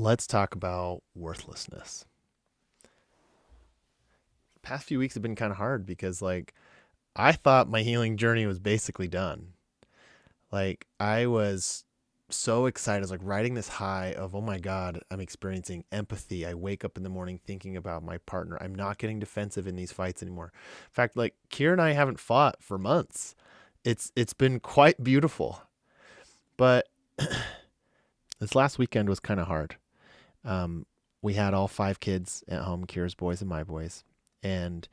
Let's talk about worthlessness. The past few weeks have been kind of hard because I thought my healing journey was basically done. I was so excited. I was riding this high of, oh my God, I'm experiencing empathy. I wake up in the morning thinking about my partner. I'm not getting defensive in these fights anymore. In fact, Kira and I haven't fought for months. It's been quite beautiful. But this last weekend was kind of hard. Um, we had all five kids at home, Kira's boys and my boys. And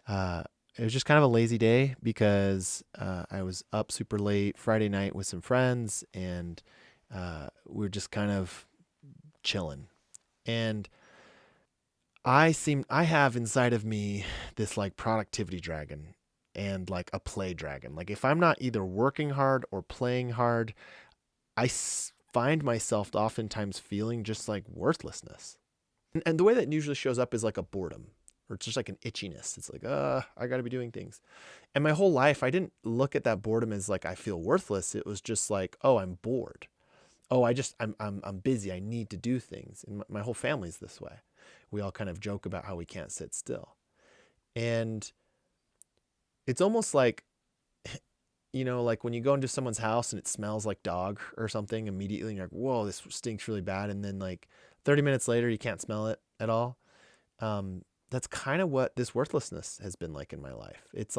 uh, it was just kind of a lazy day because I was up super late Friday night with some friends, and we were just kind of chilling. And I have inside of me this productivity dragon and a play dragon. If I'm not either working hard or playing hard, find myself oftentimes feeling just like worthlessness. And the way that usually shows up is like a boredom, or it's just like an itchiness. It's I got to be doing things. And my whole life, I didn't look at that boredom as I feel worthless. It was just oh, I'm bored. Oh, I'm busy. I need to do things. And my whole family's this way. We all kind of joke about how we can't sit still. And it's almost when you go into someone's house and it smells like dog or something, immediately you're like, whoa, this stinks really bad. And then 30 minutes later, you can't smell it at all. That's kind of what this worthlessness has been like in my life. It's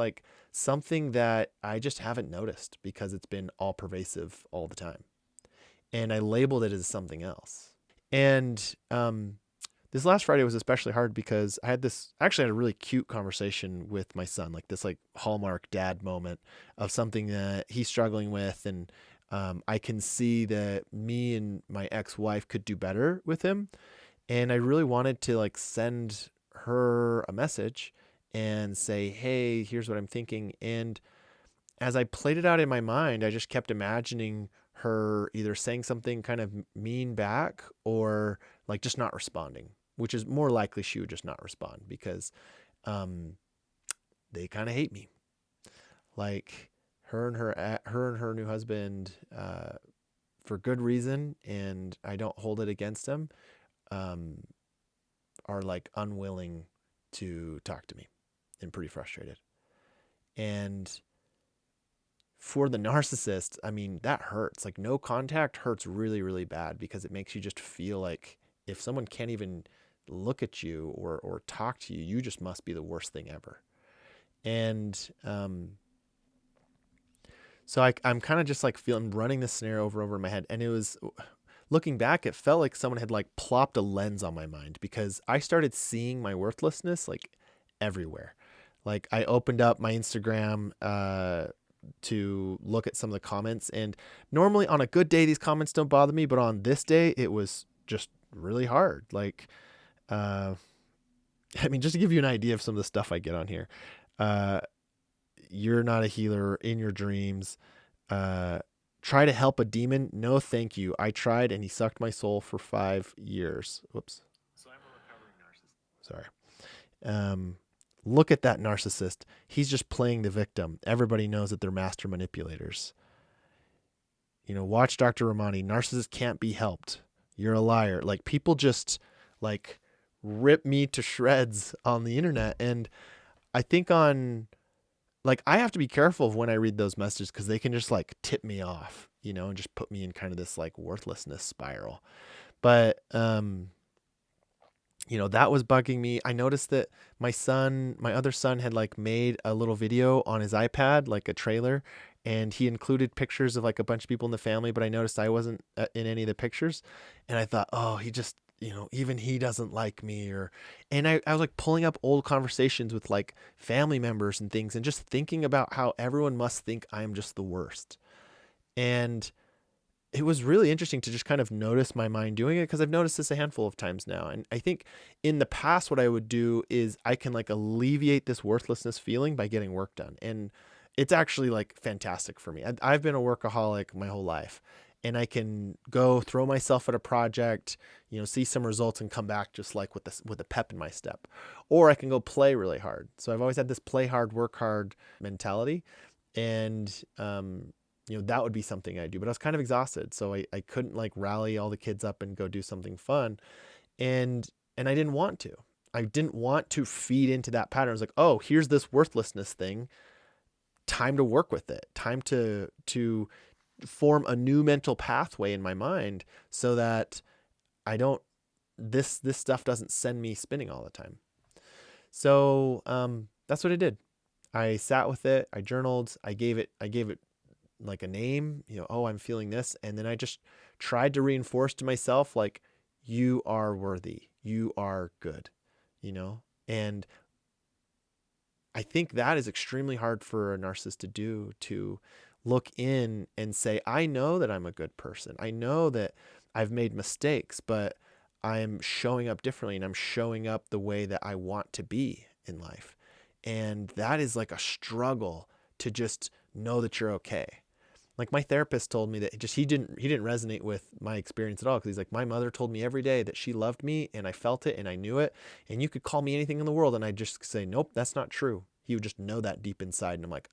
something that I just haven't noticed because it's been all pervasive all the time. And I labeled it as something else. And this last Friday was especially hard because I actually had a really cute conversation with my son, this hallmark dad moment of something that he's struggling with. And I can see that me and my ex-wife could do better with him. And I really wanted to send her a message and say, hey, here's what I'm thinking. And as I played it out in my mind, I just kept imagining her either saying something kind of mean back or just not responding, which is more likely she would just not respond because they kind of hate me. Her and her new husband, for good reason, and I don't hold it against them, are unwilling to talk to me and pretty frustrated. And for the narcissist, I mean, that hurts. No contact hurts really, really bad because it makes you just feel like if someone can't even look at you or talk to you, you just must be the worst thing ever. And so I'm kind of just running this scenario over in my head. And it was, looking back, it felt like someone had plopped a lens on my mind because I started seeing my worthlessness everywhere. I opened up my Instagram to look at some of the comments, and normally on a good day these comments don't bother me, but on this day it was just really hard. I mean, just to give you an idea of some of the stuff I get on here. Uh, you're not a healer in your dreams. Try to help a demon. No, thank you. I tried and he sucked my soul for 5 years. Whoops. So I'm a recovering narcissist. Sorry. Look at that narcissist. He's just playing the victim. Everybody knows that they're master manipulators. Watch Dr. Romani. Narcissists can't be helped. You're a liar. People just rip me to shreds on the internet. And I think I have to be careful of when I read those messages because they can just tip me off, and just put me in kind of this worthlessness spiral. But, that was bugging me. I noticed that my other son had made a little video on his iPad, a trailer, and he included pictures of a bunch of people in the family, but I noticed I wasn't in any of the pictures. And I thought, oh, he just, even he doesn't like me. And I was pulling up old conversations with family members and things and just thinking about how everyone must think I'm just the worst. And it was really interesting to just kind of notice my mind doing it because I've noticed this a handful of times now. And I think in the past, what I would do is I can alleviate this worthlessness feeling by getting work done. And it's actually fantastic for me. I've been a workaholic my whole life, and I can go throw myself at a project, see some results and come back just with a pep in my step, or I can go play really hard. So I've always had this play hard, work hard mentality. And that would be something I do. But I was kind of exhausted, so I couldn't like rally all the kids up and go do something fun. And I didn't want to. I didn't want to feed into that pattern. I was like, oh, here's this worthlessness thing. Time to work with it. Time to form a new mental pathway in my mind so that I don't this stuff doesn't send me spinning all the time. So that's what I did. I sat with it. I journaled. I gave it like a name. Oh, I'm feeling this, and then I just tried to reinforce to myself like, you are worthy. You are good. And I think that is extremely hard for a narcissist to do, to look in and say, I know that I'm a good person. I know that I've made mistakes, but I'm showing up differently and I'm showing up the way that I want to be in life. And that is like a struggle to just know that you're okay. Like my therapist told me that he didn't resonate with my experience at all, because he's like, my mother told me every day that she loved me and I felt it and I knew it, and you could call me anything in the world and I'd just say, nope, that's not true. He would just know that deep inside. And I'm like,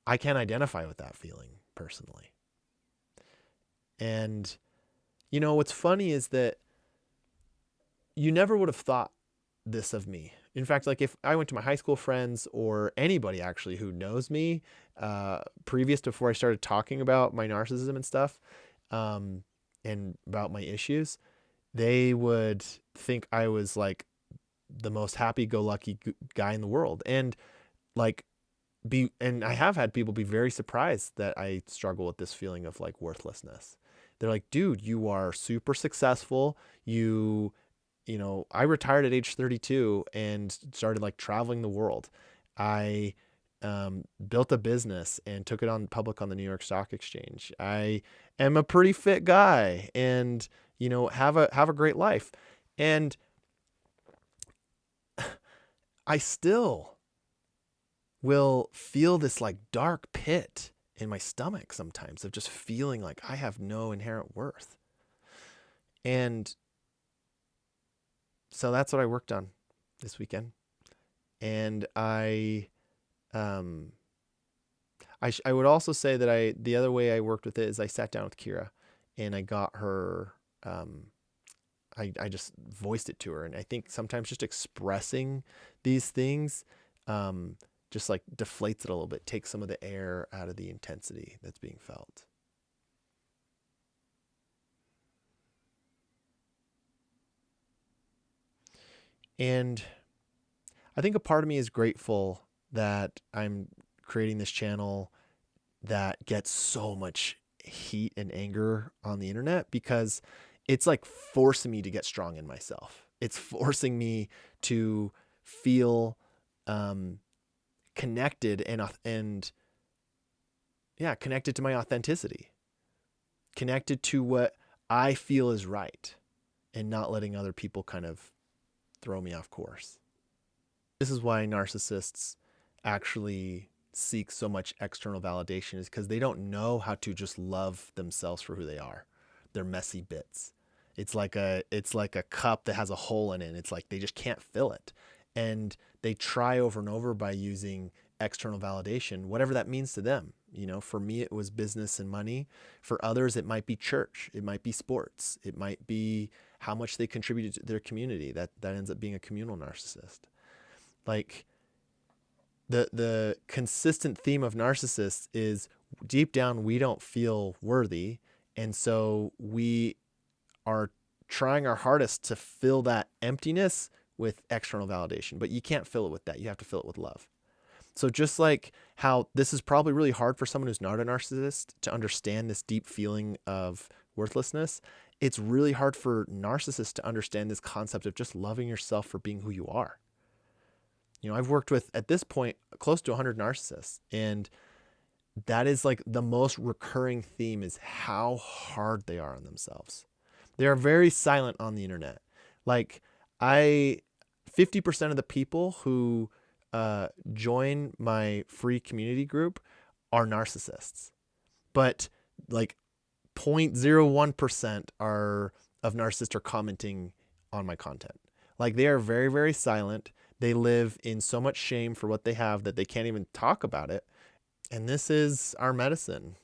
I can't identify with that feeling personally. And what's funny is that you never would have thought this of me. In fact, like if I went to my high school friends or anybody actually who knows me, previous to before I started talking about my narcissism and stuff, and about my issues, they would think I was like the most happy-go-lucky guy in the world. And like and I have had people be very surprised that I struggle with this feeling of like worthlessness. They're like, dude, you are super successful. I retired at age 32 and started like traveling the world. I built a business and took it on public on the New York Stock Exchange. I am a pretty fit guy and, have a great life. And I still will feel this like dark pit in my stomach sometimes of just feeling like I have no inherent worth. And so that's what I worked on this weekend. And I would also say that the other way I worked with it is I sat down with Kira and I got her, I just voiced it to her. And I think sometimes just expressing these things, just like deflates it a little bit, takes some of the air out of the intensity that's being felt. And I think a part of me is grateful that I'm creating this channel that gets so much heat and anger on the internet, because it's like forcing me to get strong in myself. It's forcing me to feel connected and connected to my authenticity, connected to what I feel is right, and not letting other people kind of throw me off course. This is why narcissists actually seek so much external validation, is because they don't know how to just love themselves for who they are. They're messy bits. It's like a cup that has a hole in it. It's like they just can't fill it. And they try over and over by using external validation, whatever that means to them. For me, it was business and money. For others, it might be church. It might be sports. It might be how much they contributed to their community. That ends up being a communal narcissist. Like the consistent theme of narcissists is deep down, we don't feel worthy. And so we are trying our hardest to fill that emptiness with external validation, but you can't fill it with that. You have to fill it with love. So just like how this is probably really hard for someone who's not a narcissist to understand this deep feeling of worthlessness, it's really hard for narcissists to understand this concept of just loving yourself for being who you are. I've worked with, at this point, close to 100 narcissists, and that is like the most recurring theme, is how hard they are on themselves. They are very silent on the internet. Like 50% of the people who join my free community group are narcissists, but like 0.01% of narcissists are commenting on my content. Like they are very, very silent. They live in so much shame for what they have that they can't even talk about it. And this is our medicine.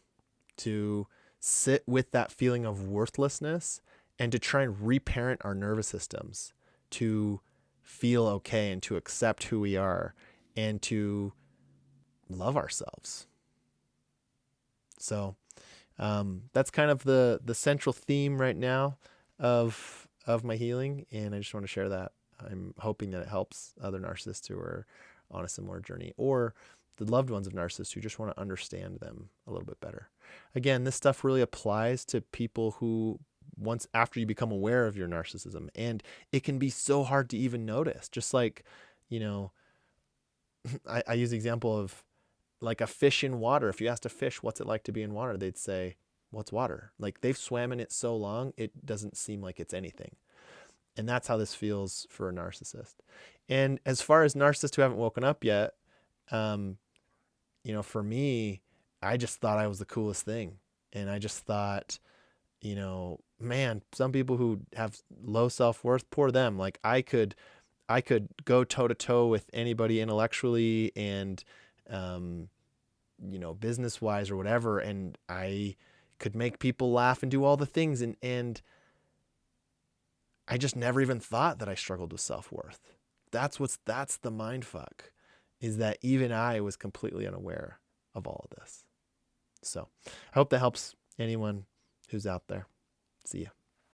to sit with that feeling of worthlessness and to try and reparent our nervous systems to feel okay and to accept who we are and to love ourselves. So that's kind of the central theme right now of my healing, and I just want to share that. I'm hoping that it helps other narcissists who are on a similar journey, or the loved ones of narcissists who just want to understand them a little bit better. Again, this stuff really applies to people who, once after you become aware of your narcissism, and it can be so hard to even notice. Just like, you know, I use the example of like a fish in water. If you asked a fish, what's it like to be in water? They'd say, what's water? Like they've swam in it so long, it doesn't seem like it's anything. And that's how this feels for a narcissist. And as far as narcissists who haven't woken up yet, for me, I just thought I was the coolest thing. And I just thought, man, some people who have low self-worth, poor them. Like I could go toe to toe with anybody intellectually and, business wise or whatever. And I could make people laugh and do all the things. And I just never even thought that I struggled with self-worth. That's the mind fuck, is that even I was completely unaware of all of this. So I hope that helps anyone who's out there. See ya.